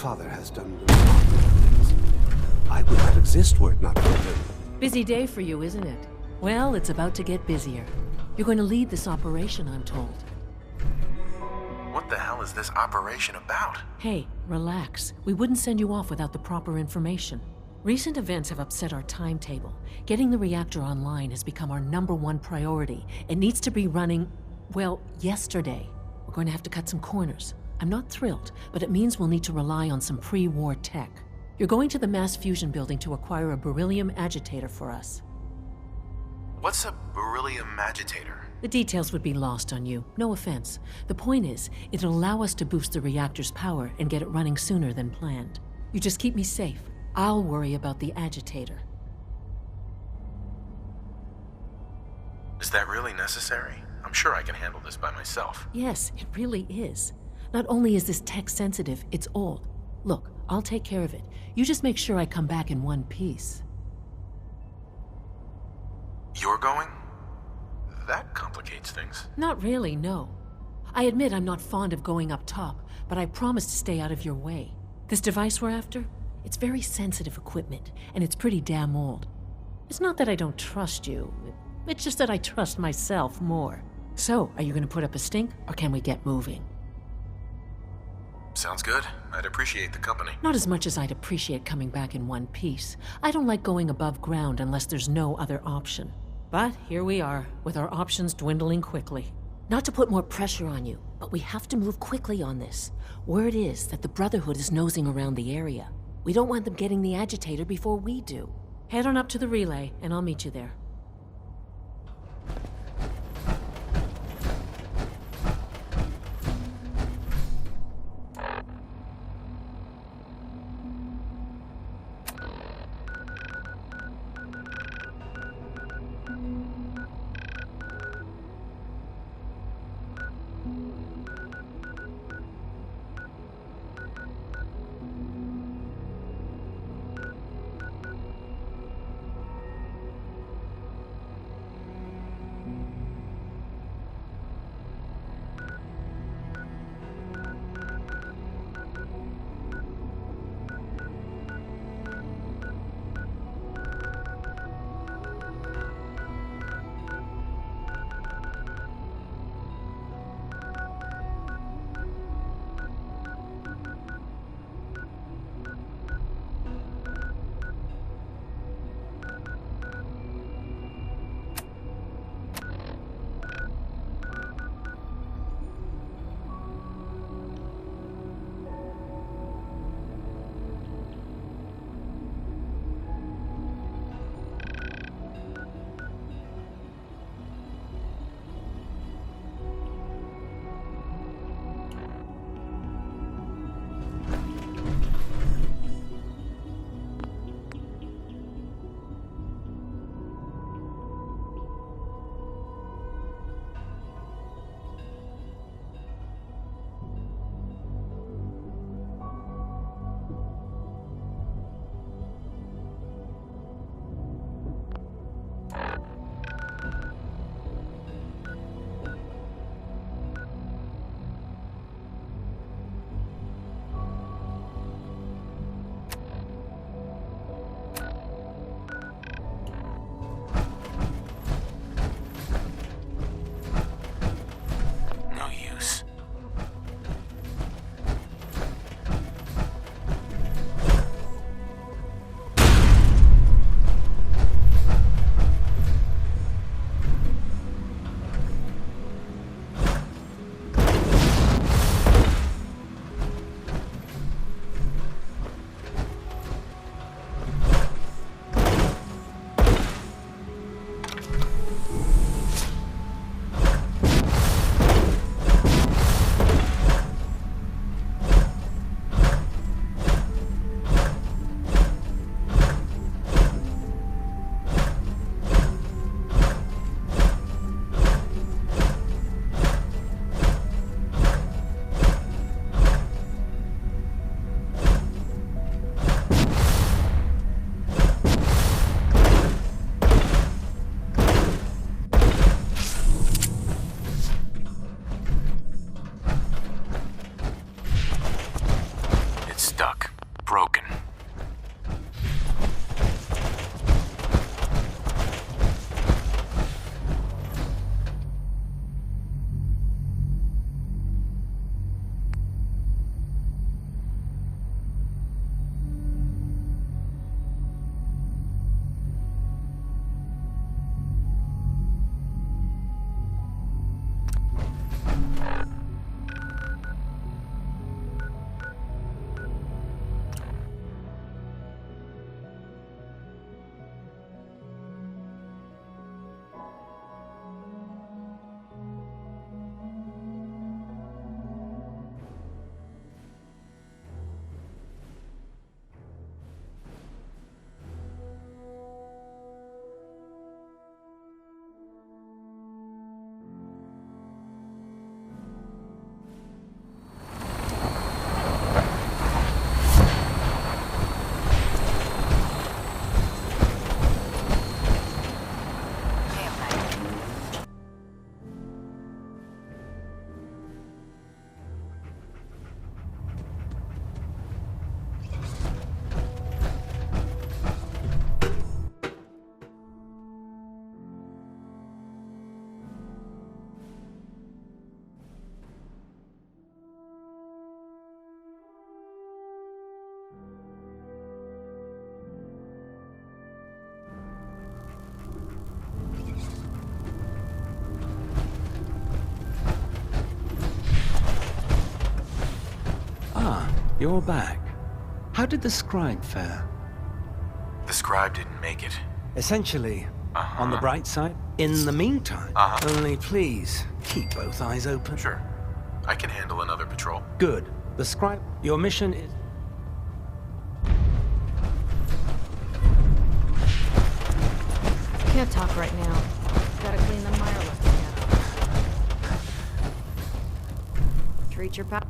Father has done remarkable things. I would not exist were it not for him. Busy day for you, isn't it? Well, it's about to get busier. You're going to lead this operation, I'm told. What the hell is this operation about? Hey, relax. We wouldn't send you off without the proper information. Recent events have upset our timetable. Getting the reactor online has become our #1 priority. It needs to be running, well, yesterday. We're going to have to cut some corners. I'm not thrilled, but it means we'll need to rely on some pre-war tech. You're going to the Mass Fusion building to acquire a beryllium agitator for us. What's a beryllium agitator? The details would be lost on you, no offense. The point is, it'll allow us to boost the reactor's power and get it running sooner than planned. You just keep me safe. I'll worry about the agitator. Is that really necessary? I'm sure I can handle this by myself. Yes, it really is. Not only is this tech sensitive, it's old. Look, I'll take care of it. You just make sure I come back in one piece. You're going? That complicates things. Not really, no. I admit I'm not fond of going up top, but I promise to stay out of your way. This device we're after? It's very sensitive equipment, and it's pretty damn old. It's not that I don't trust you. It's just that I trust myself more. So, are you going to put up a stink, or can we get moving? Sounds good. I'd appreciate the company. Not as much as I'd appreciate coming back in one piece. I don't like going above ground unless there's no other option. But here we are, with our options dwindling quickly. Not to put more pressure on you, but we have to move quickly on this. Word is that the Brotherhood is nosing around the area. We don't want them getting the agitator before we do. Head on up to the relay, and I'll meet you there. Stuck. Broken. You're back. How did the scribe fare? The scribe didn't make it. Essentially, on the bright side, in the meantime, only please, keep both eyes open. Sure. I can handle another patrol. Good. The scribe, your mission is... Can't talk right now. Gotta clean the wireless together. Treat your pal.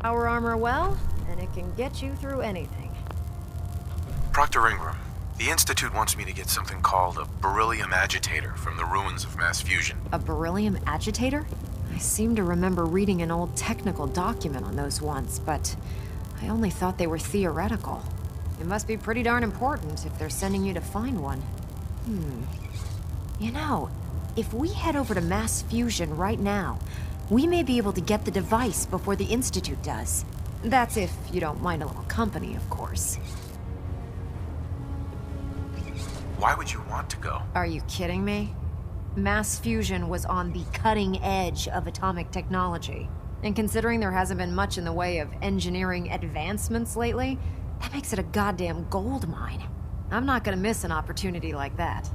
Power armor well, and it can get you through anything. Proctor Ingram, the Institute wants me to get something called a beryllium agitator from the ruins of mass fusion. A beryllium agitator? I seem to remember reading an old technical document on those once, but I only thought they were theoretical. It must be pretty darn important if they're sending you to find one. You know, if we head over to mass fusion right now, we may be able to get the device before the Institute does. That's if you don't mind a little company, of course. Why would you want to go? Are you kidding me? Mass fusion was on the cutting edge of atomic technology. And considering there hasn't been much in the way of engineering advancements lately, that makes it a goddamn gold mine. I'm not gonna miss an opportunity like that.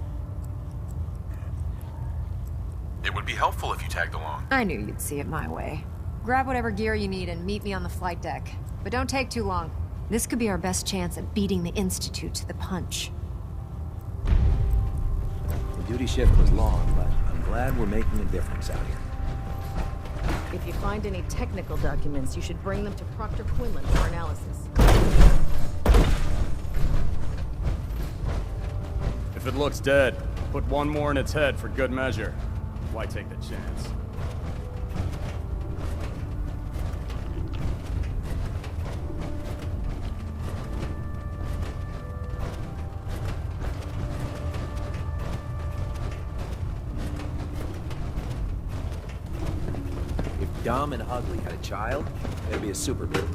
It would be helpful if you tagged along. I knew you'd see it my way. Grab whatever gear you need and meet me on the flight deck. But don't take too long. This could be our best chance at beating the Institute to the punch. The duty shift was long, but I'm glad we're making a difference out here. If you find any technical documents, you should bring them to Proctor Quinlan for analysis. If it looks dead, put one more in its head for good measure. Why take the chance? If Dom and Ugly had a child, it'd be a super baby.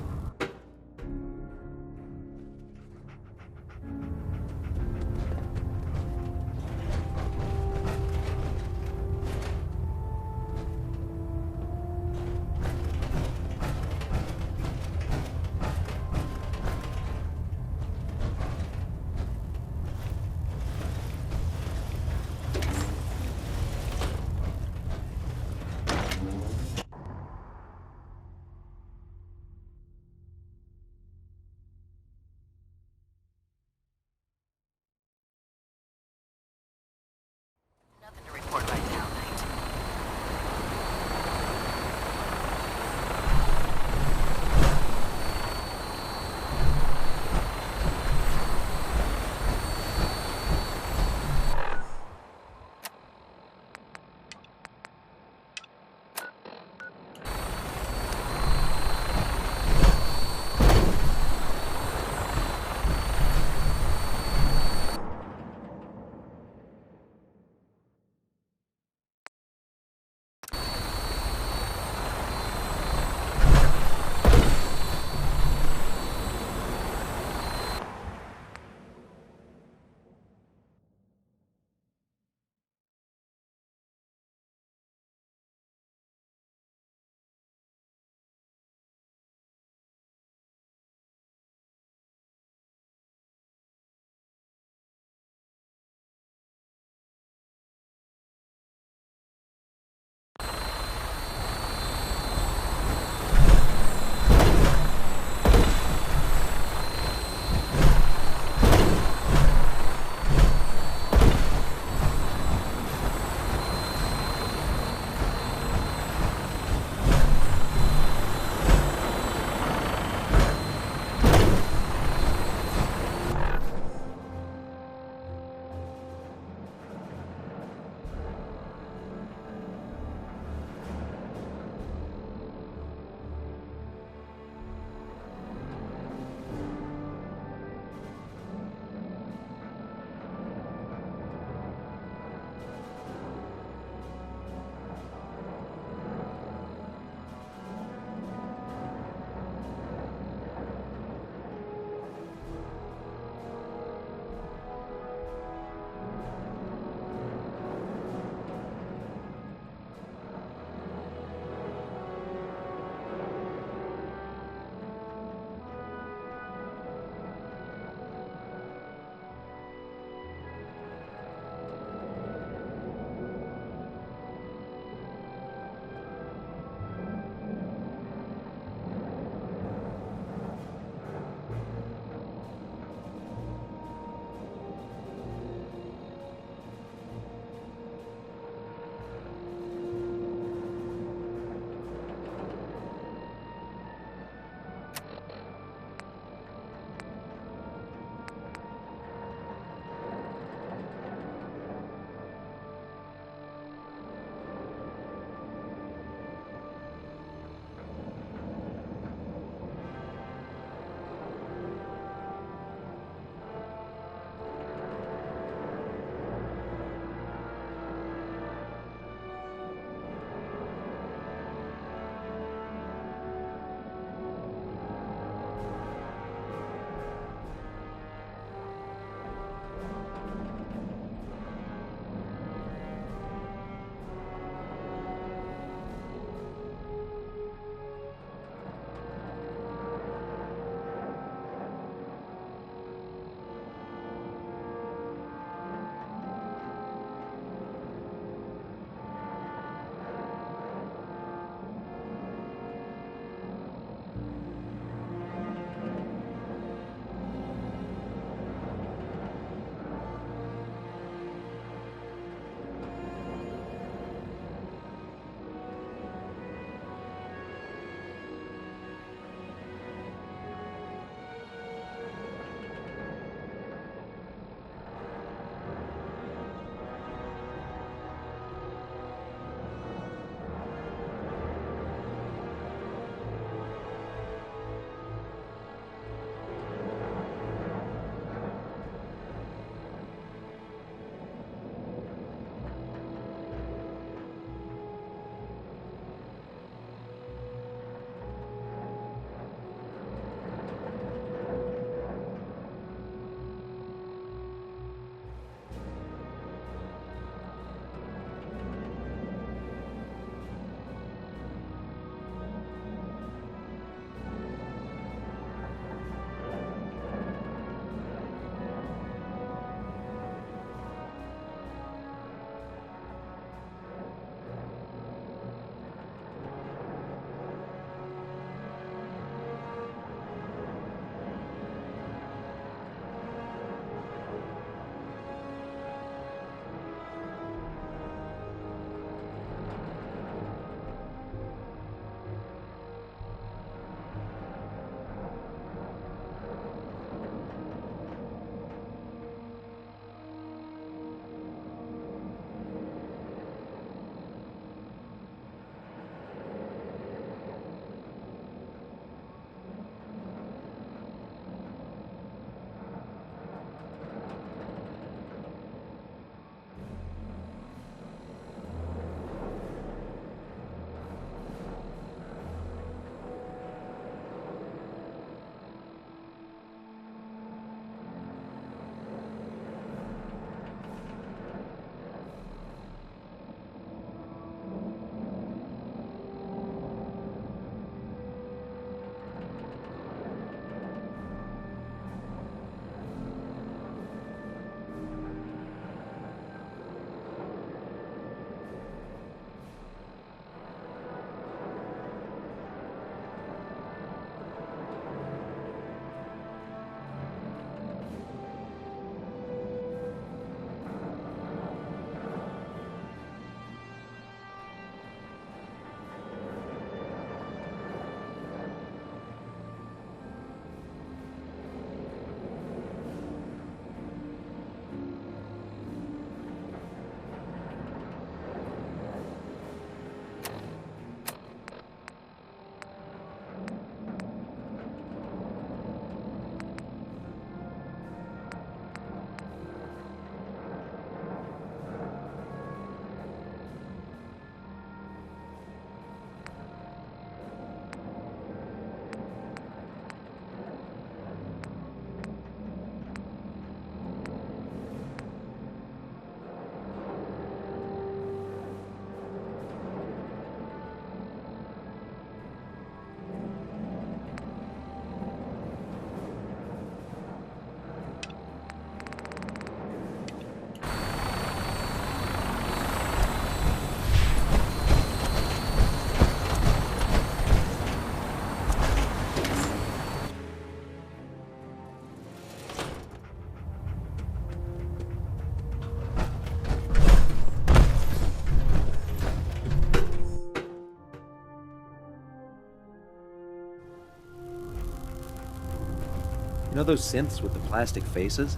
You know those synths with the plastic faces?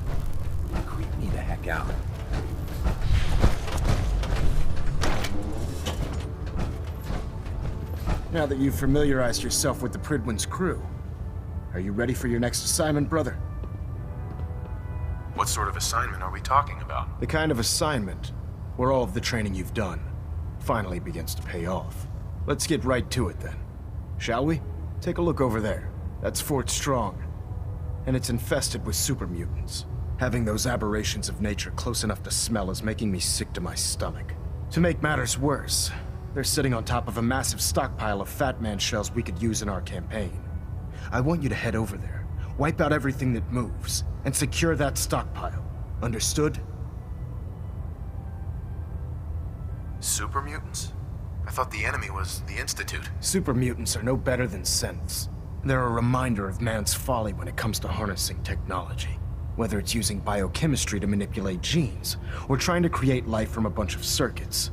They creep me the heck out. Now that you've familiarized yourself with the Prydwen's crew, are you ready for your next assignment, brother? What sort of assignment are we talking about? The kind of assignment where all of the training you've done finally begins to pay off. Let's get right to it then, shall we? Take a look over there. That's Fort Strong. And it's infested with super mutants. Having those aberrations of nature close enough to smell is making me sick to my stomach. To make matters worse, they're sitting on top of a massive stockpile of Fat Man shells we could use in our campaign. I want you to head over there, wipe out everything that moves, and secure that stockpile. Understood? Super mutants? I thought the enemy was the Institute. Super mutants are no better than synths. They're a reminder of man's folly when it comes to harnessing technology. Whether it's using biochemistry to manipulate genes, or trying to create life from a bunch of circuits.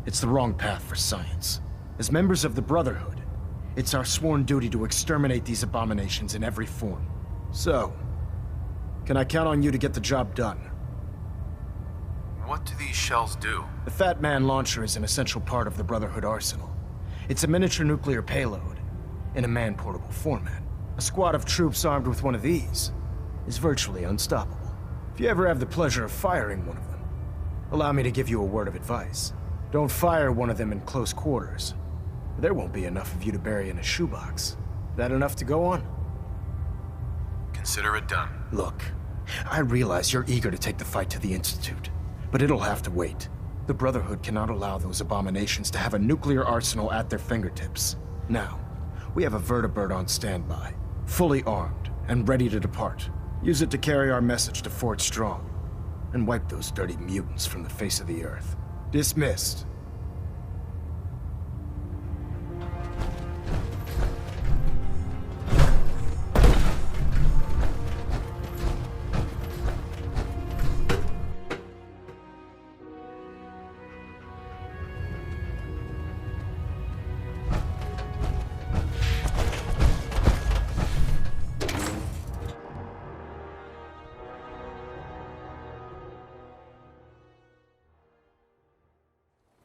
It's the wrong path for science. As members of the Brotherhood, it's our sworn duty to exterminate these abominations in every form. So, can I count on you to get the job done? What do these shells do? The Fat Man launcher is an essential part of the Brotherhood arsenal. It's a miniature nuclear payload, in a man-portable format. A squad of troops armed with one of these is virtually unstoppable. If you ever have the pleasure of firing one of them, allow me to give you a word of advice. Don't fire one of them in close quarters. There won't be enough of you to bury in a shoebox. That enough to go on? Consider it done. Look, I realize you're eager to take the fight to the Institute, but it'll have to wait. The Brotherhood cannot allow those abominations to have a nuclear arsenal at their fingertips. Now, we have a vertibird on standby, fully armed and ready to depart. Use it to carry our message to Fort Strong, and wipe those dirty mutants from the face of the earth. Dismissed.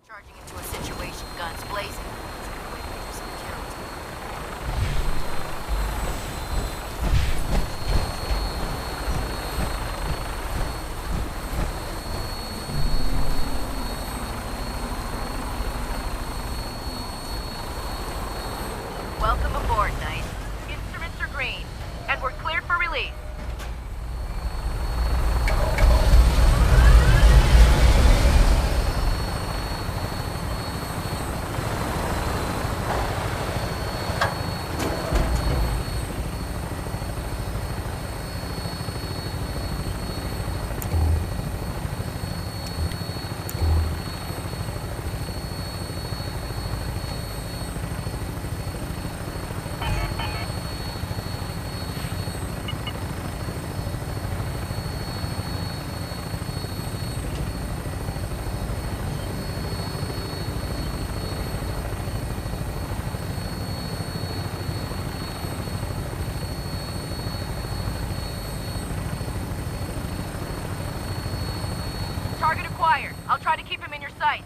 Charging into a situation, guns blazing. It's a good way to get yourself killed. Welcome aboard, Knight. Instruments are green, and we're cleared for release. Target acquired. I'll try to keep him in your sight.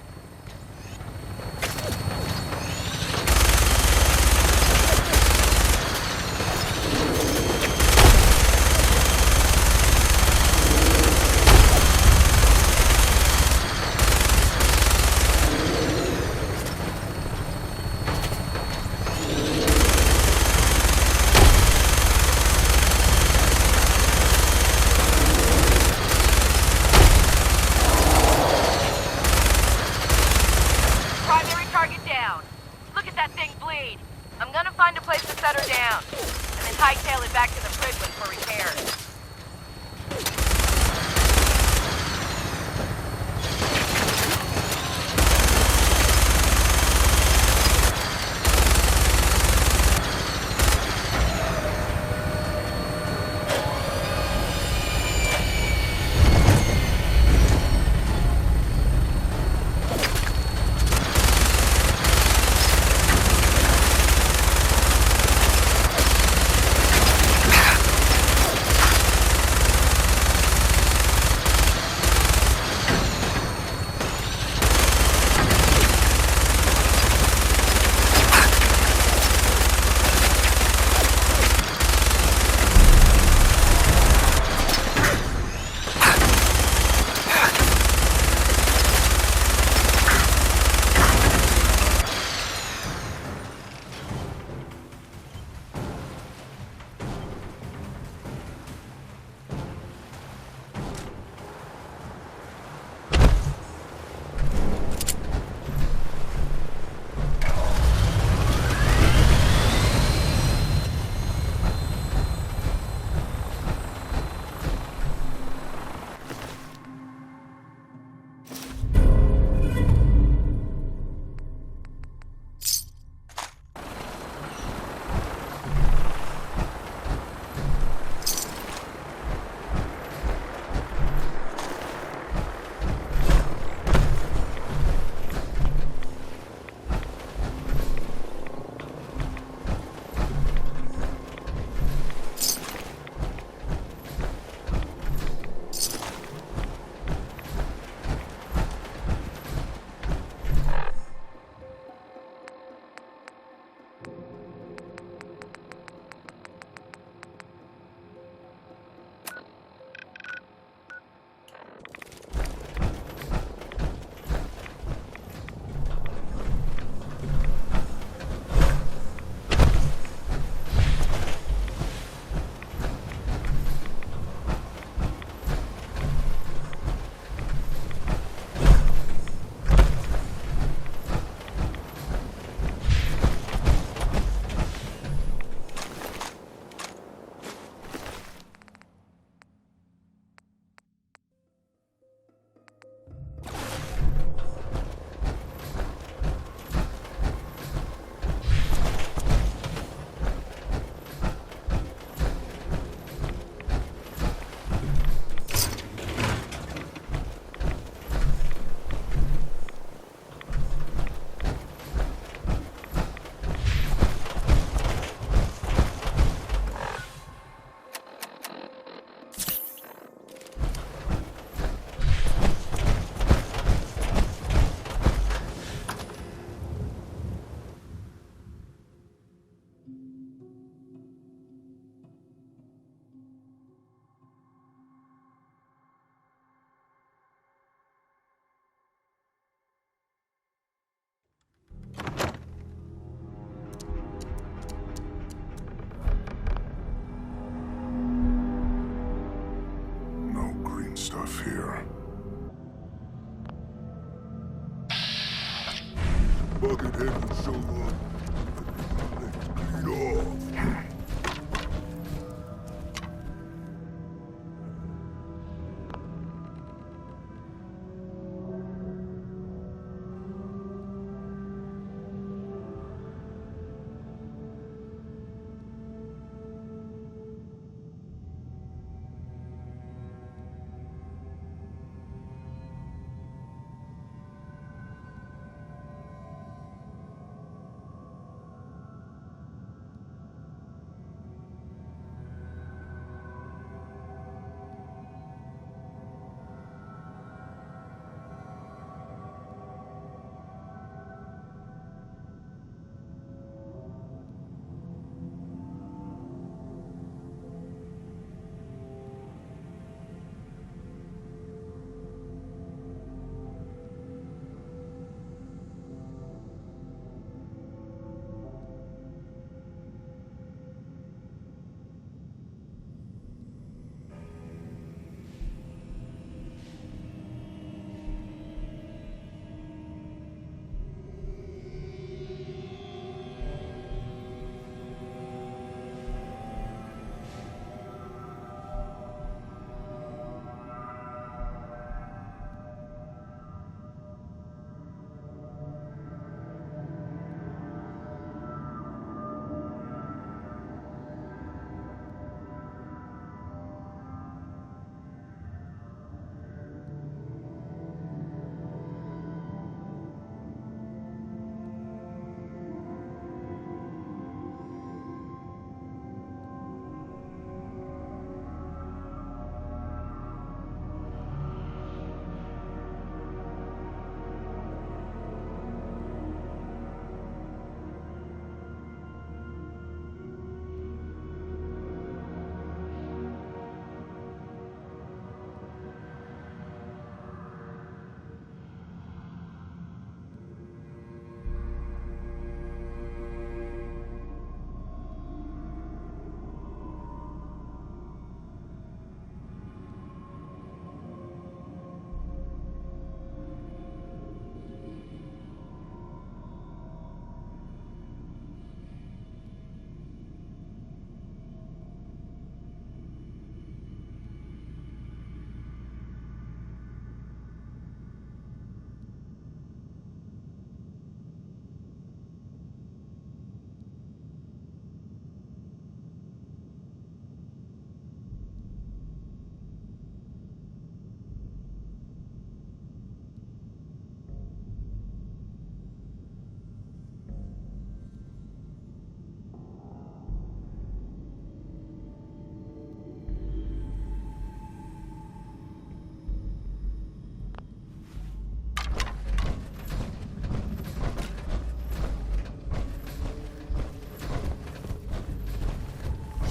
enough here. Buckethead would show up. Let's clean off.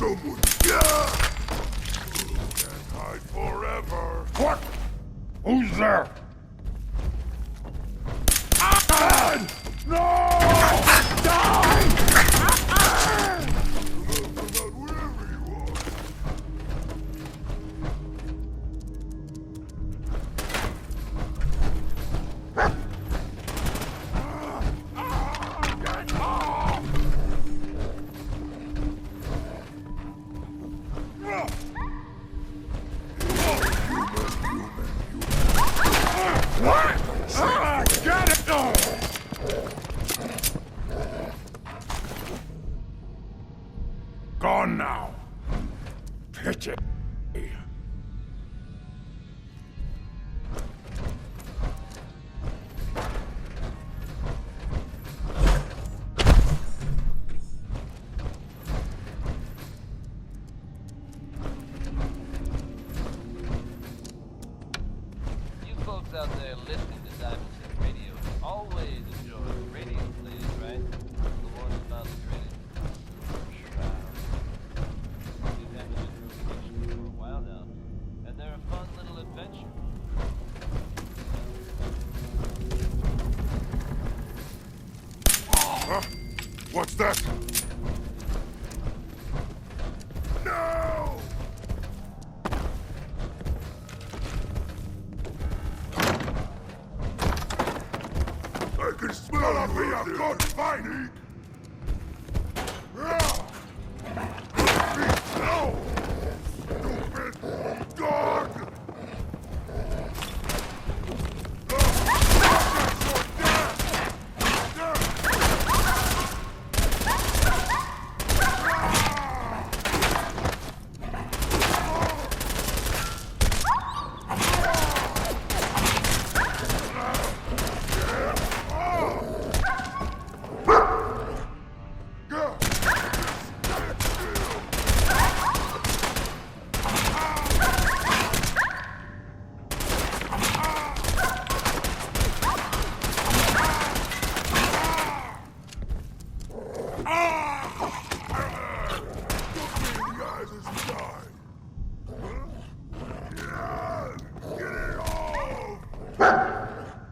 Someone, can't hide forever. What? Who's there? No! Die! Wherever you are. Gone now. Pity. You folks out there listening to Diamond City Radio always enjoy radio plays, right? The ones about the dreaded We've had them in rotation for a while now, and they're a fun little adventure. Huh? What's that? No! Should be a good fight! No! Stupid dog!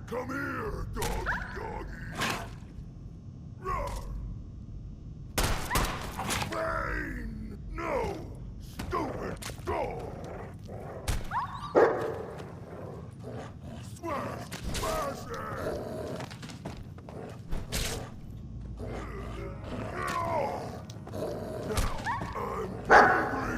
Come here, doggy. Roar. Pain! No! Stupid dog! Smash! Smash it! Now I'm angry!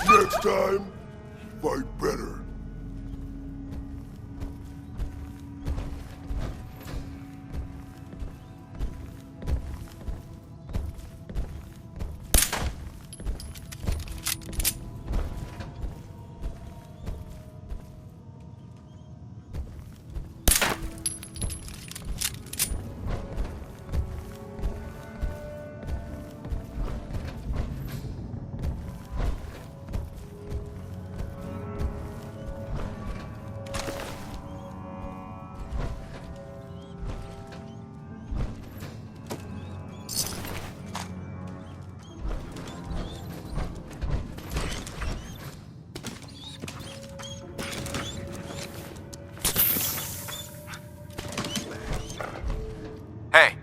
Next time, fight better. Hey,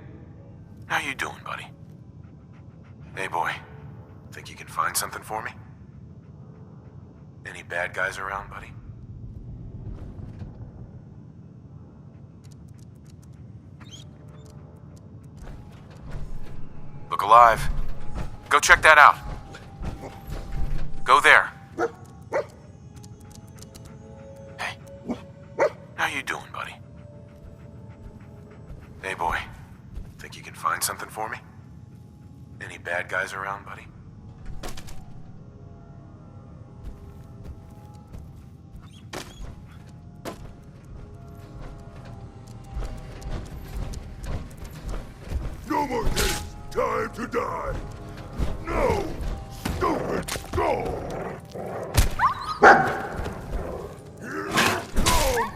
how you doing, buddy? Hey, boy, think you can find something for me? Any bad guys around, buddy? Look alive. Go check that out. Go there. Hey, how you doing, buddy? Hey, boy, think you can find something for me? Any bad guys around, buddy? No more days. Time to die. No! Stupid dog! Here it comes!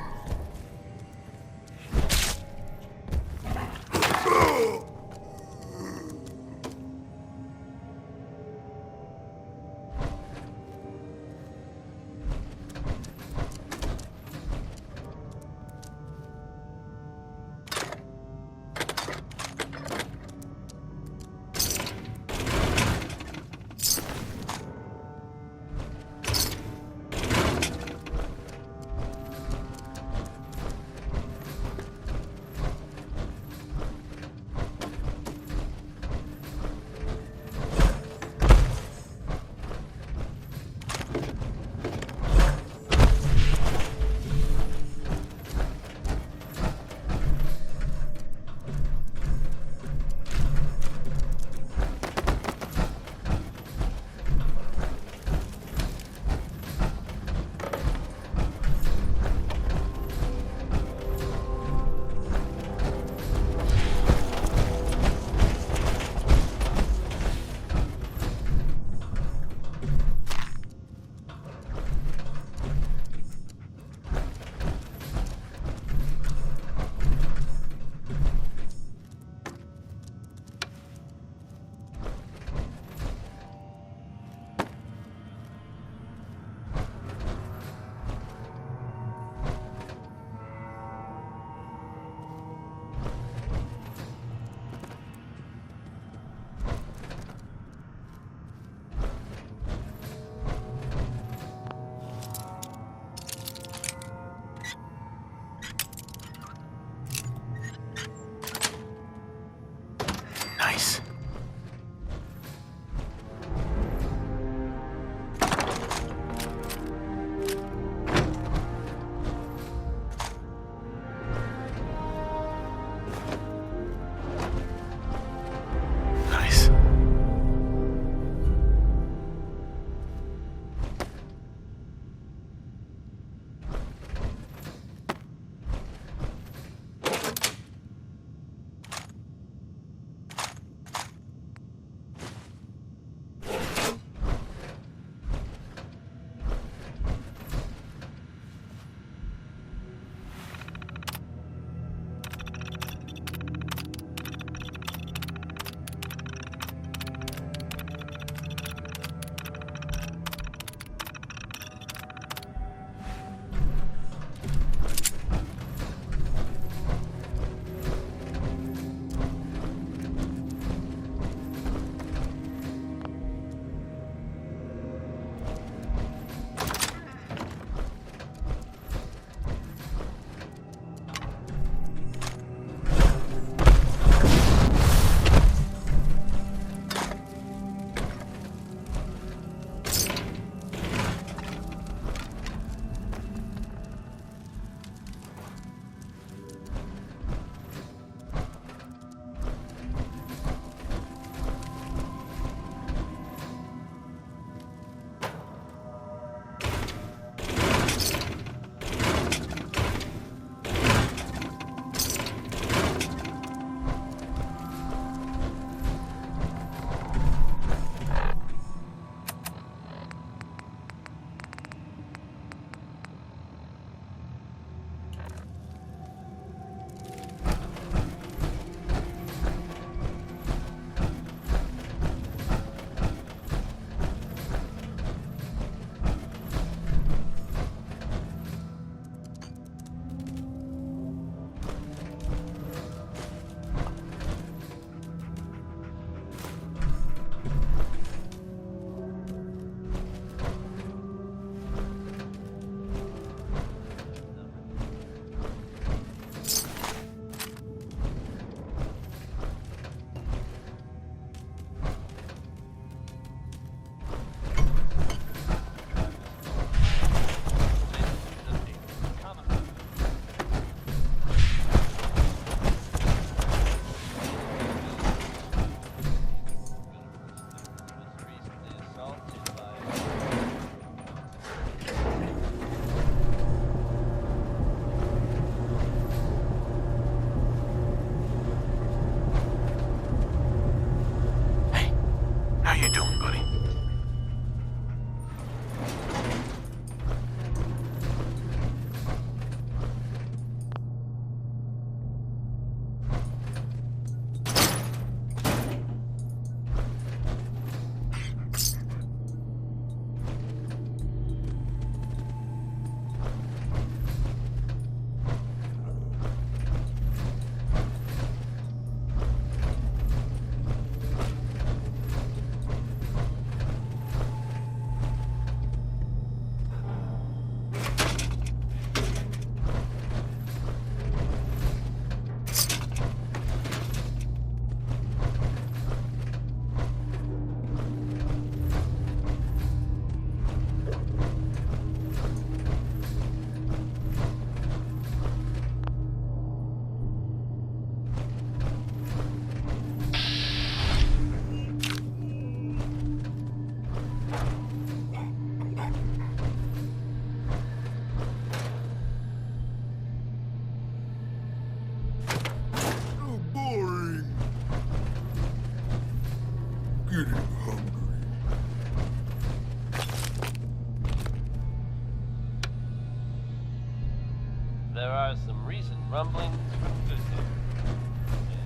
there are some recent rumblings from good news.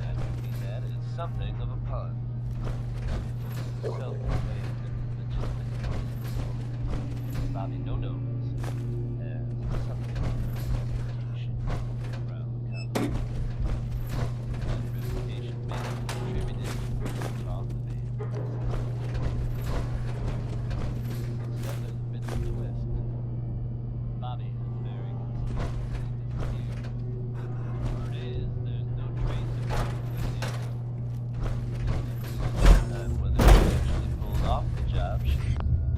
And I think that is something of a pun. Self-proclaimed legitimate Bobby No-Nos has something of a reputation around the college. That reputation may have contributed to talk the band. Except there's a bit of a twist. Bobby is very conspicuously disappeared. Word is, there's no trace of him within. Whether she actually pulled off the job, she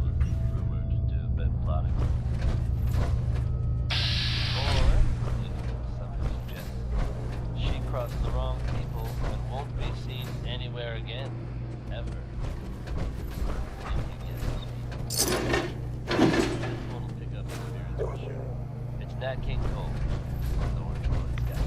was rumored to have been plotting. Or, some suggest, she crossed the wrong people and won't be seen anywhere again, ever. If you get those people. This one will pick up the spirits for sure. It's Nat King Cole, the Orange Boys guy.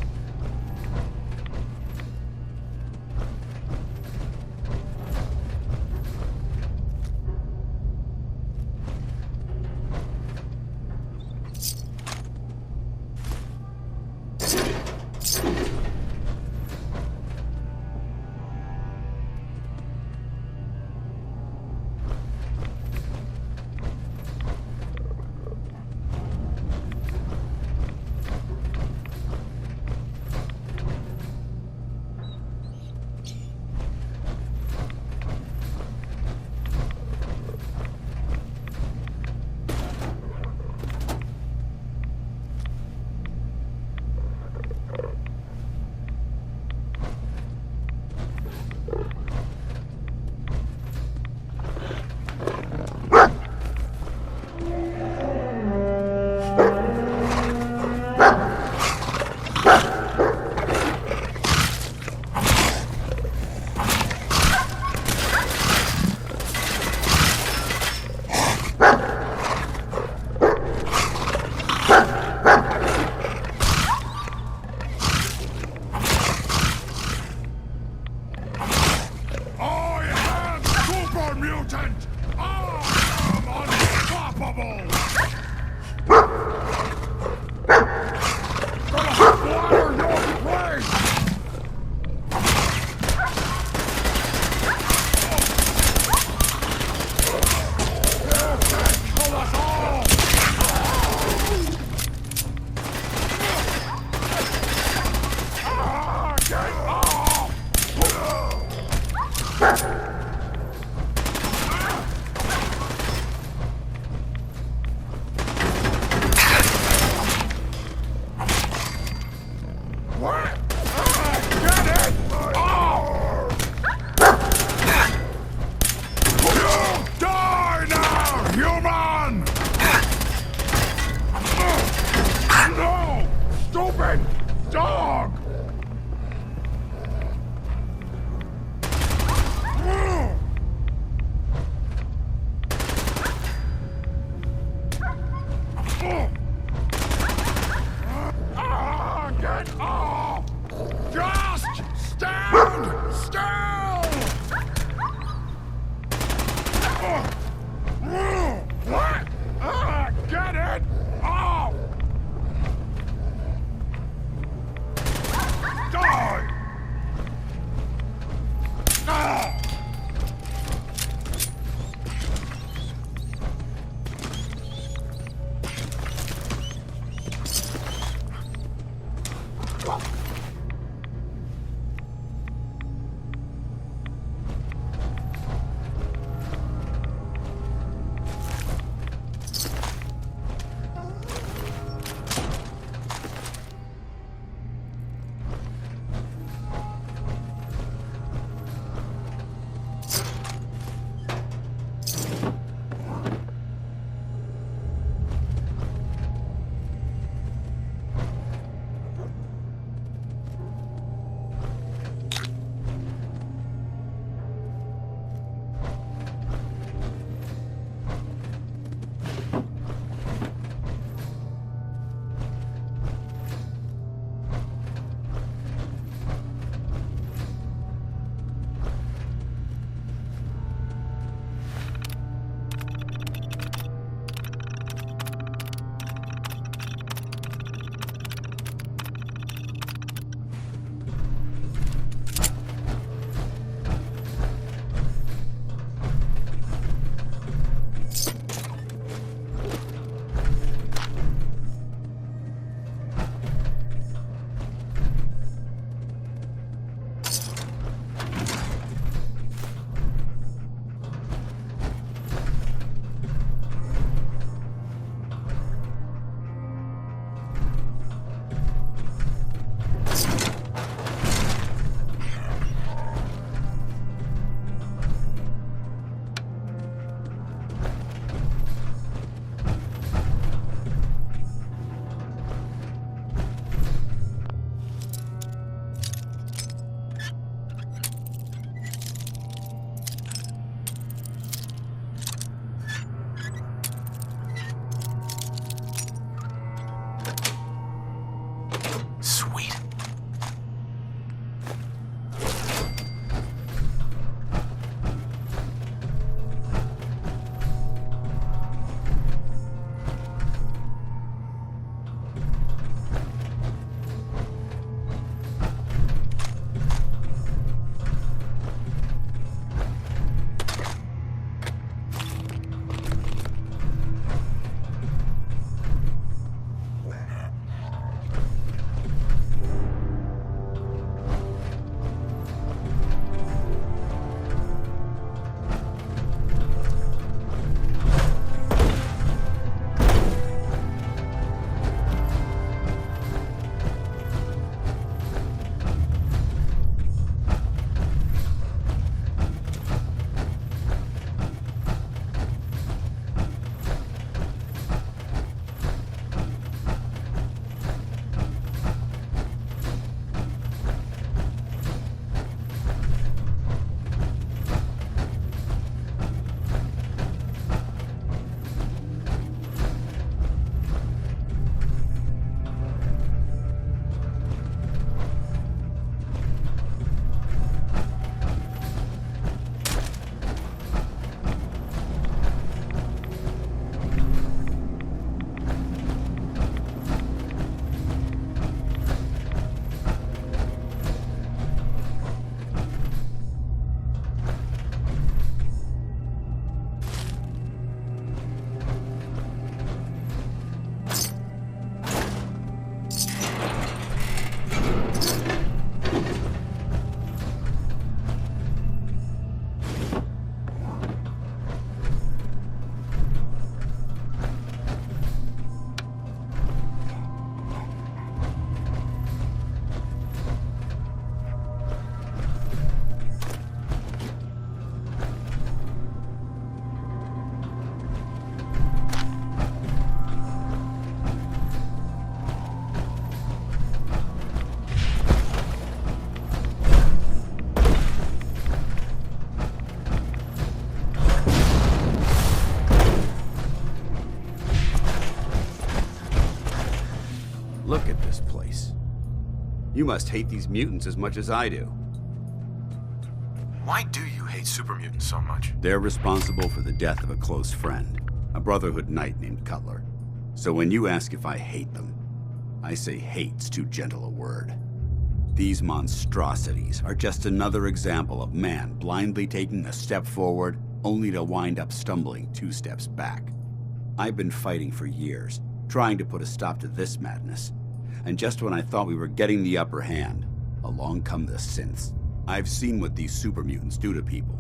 I am Super Mutant! I am unstoppable! Gonna splatter your face! You can't kill us all! Get off! What? Get it! Oh! You die now, human! No! Stupid dog! Get off! Just stand still! What? Get it off! Die! Look at this place. You must hate these mutants as much as I do. Why do you hate super mutants so much? They're responsible for the death of a close friend, a Brotherhood knight named Cutler. So when you ask if I hate them, I say hate's too gentle a word. These monstrosities are just another example of man blindly taking a step forward only to wind up stumbling 2 steps back. I've been fighting for years, trying to put a stop to this madness. And just when I thought we were getting the upper hand, along come the synths. I've seen what these super mutants do to people.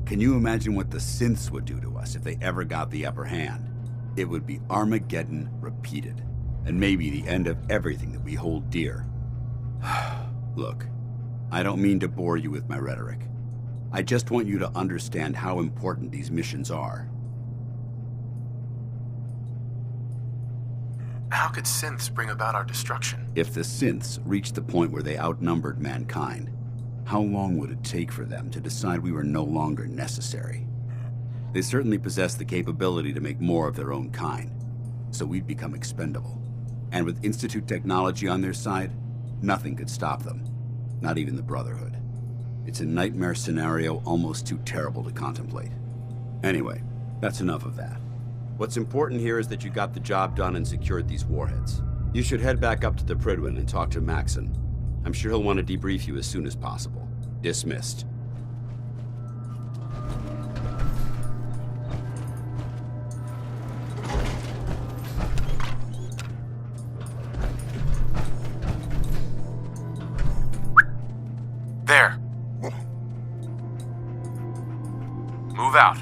Can you imagine what the synths would do to us if they ever got the upper hand? It would be Armageddon repeated, and maybe the end of everything that we hold dear. Look, I don't mean to bore you with my rhetoric. I just want you to understand how important these missions are. How could synths bring about our destruction? If the synths reached the point where they outnumbered mankind, how long would it take for them to decide we were no longer necessary? They certainly possess the capability to make more of their own kind, so we'd become expendable. And with Institute technology on their side, nothing could stop them, not even the Brotherhood. It's a nightmare scenario almost too terrible to contemplate. Anyway, that's enough of that. What's important here is that you got the job done and secured these warheads. You should head back up to the Prydwen and talk to Maxon. I'm sure he'll want to debrief you as soon as possible. Dismissed. There. Move out.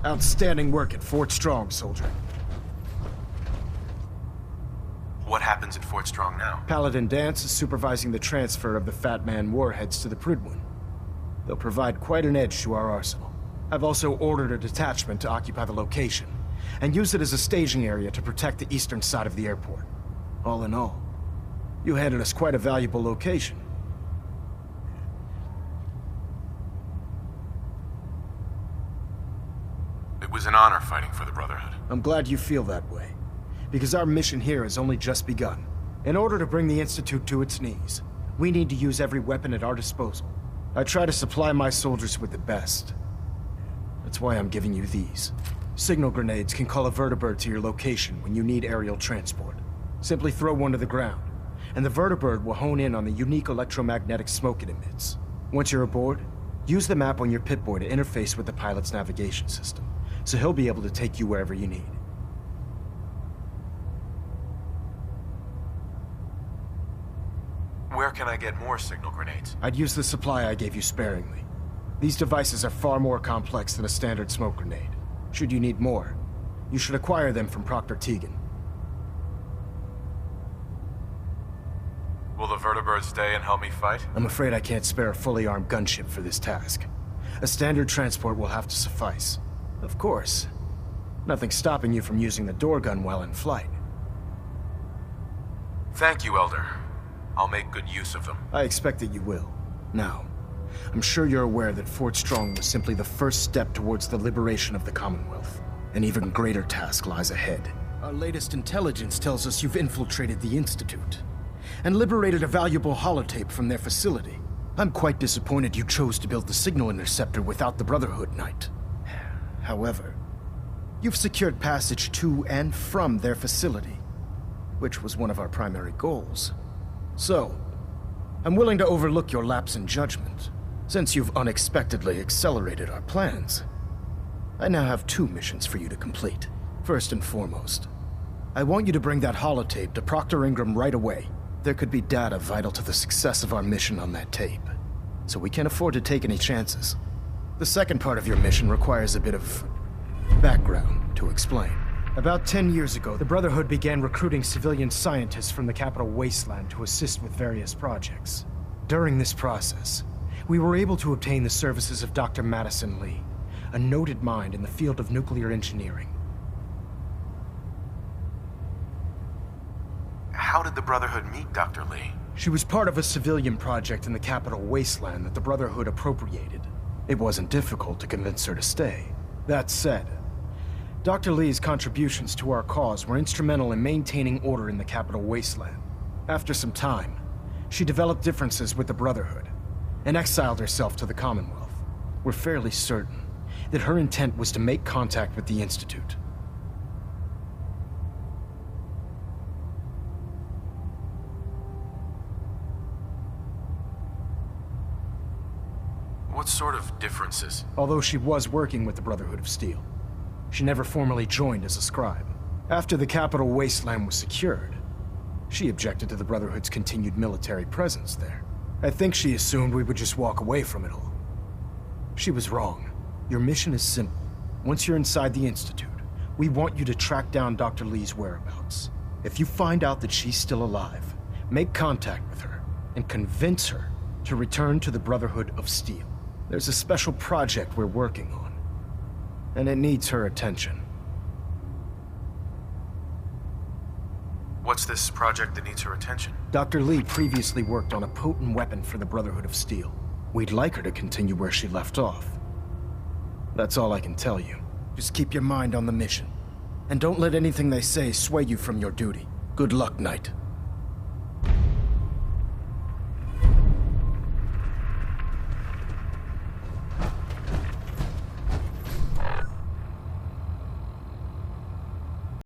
Outstanding work at Fort Strong, soldier. What happens at Fort Strong now? Paladin Danse is supervising the transfer of the Fat Man warheads to the Prydwen. They'll provide quite an edge to our arsenal. I've also ordered a detachment to occupy the location, and use it as a staging area to protect the eastern side of the airport. All in all, you handed us quite a valuable location. It was an honor fighting for the Brotherhood. I'm glad you feel that way. because our mission here has only just begun. In order to bring the Institute to its knees, we need to use every weapon at our disposal. I try to supply my soldiers with the best. That's why I'm giving you these. Signal grenades can call a vertibird to your location when you need aerial transport. Simply throw one to the ground, and the vertibird will hone in on the unique electromagnetic smoke it emits. Once you're aboard, use the map on your Pip-Boy to interface with the pilot's navigation system, so he'll be able to take you wherever you need. Where can I get more signal grenades? I'd use the supply I gave you sparingly. These devices are far more complex than a standard smoke grenade. Should you need more, you should acquire them from Proctor Tegan. Will the vertibird stay and help me fight? I'm afraid I can't spare a fully armed gunship for this task. A standard transport will have to suffice. Of course, nothing stopping you from using the door gun while in flight. Thank you, Elder. I'll make good use of them. I expect that you will. Now, I'm sure you're aware that Fort Strong was simply the first step towards the liberation of the Commonwealth. An even greater task lies ahead. Our latest intelligence tells us you've infiltrated the Institute and liberated a valuable holotape from their facility. I'm quite disappointed you chose to build the signal interceptor without the Brotherhood, Knight. However, you've secured passage to and from their facility, which was one of our primary goals. So, I'm willing to overlook your lapse in judgment, since you've unexpectedly accelerated our plans. I now have 2 missions for you to complete. First and foremost, I want you to bring that holotape to Proctor Ingram right away. There could be data vital to the success of our mission on that tape, so we can't afford to take any chances. The second part of your mission requires a bit of background to explain. About 10 years ago, the Brotherhood began recruiting civilian scientists from the capital Wasteland to assist with various projects. During this process, we were able to obtain the services of Dr. Madison Lee, a noted mind in the field of nuclear engineering. How did the Brotherhood meet Dr. Lee? She was part of a civilian project in the capital Wasteland that the Brotherhood appropriated. It wasn't difficult to convince her to stay. That said, Dr. Lee's contributions to our cause were instrumental in maintaining order in the capital Wasteland. After some time, she developed differences with the Brotherhood and exiled herself to the Commonwealth. We're fairly certain that her intent was to make contact with the Institute. What sort of differences? Although she was working with the Brotherhood of Steel, she never formally joined as a scribe. After the capital Wasteland was secured, she objected to the Brotherhood's continued military presence there. I think she assumed we would just walk away from it all. She was wrong. Your mission is simple. Once you're inside the Institute, we want you to track down Dr. Lee's whereabouts. If you find out that she's still alive, make contact with her and convince her to return to the Brotherhood of Steel. There's a special project we're working on, and it needs her attention. What's this project that needs her attention? Dr. Lee previously worked on a potent weapon for the Brotherhood of Steel. We'd like her to continue where she left off. That's all I can tell you. Just keep your mind on the mission, and don't let anything they say sway you from your duty. Good luck, Knight.